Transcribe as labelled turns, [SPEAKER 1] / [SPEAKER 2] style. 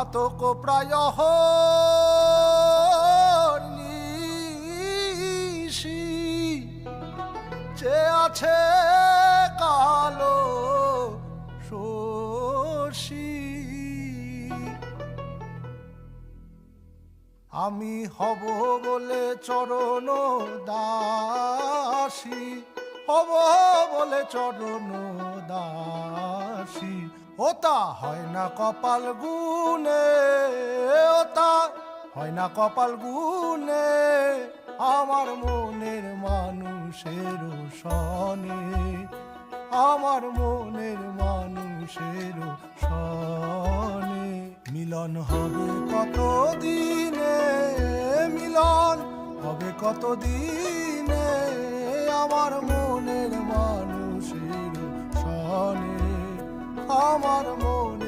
[SPEAKER 1] আতক প্রায় নিশি চে আছে কালো শশী আমি হব বলে চরণ দাসী হব বলে চরণ দাসী ওতা হয় না কপাল গুনে ওতা হয় না কপাল গুনে আমার মনের মানুষের সনে আমার মনের মানুষের সনে মিলন হবে কত দিনে মিলন হবে কত দিনে আমার মনের মানুষের সনে আমার মন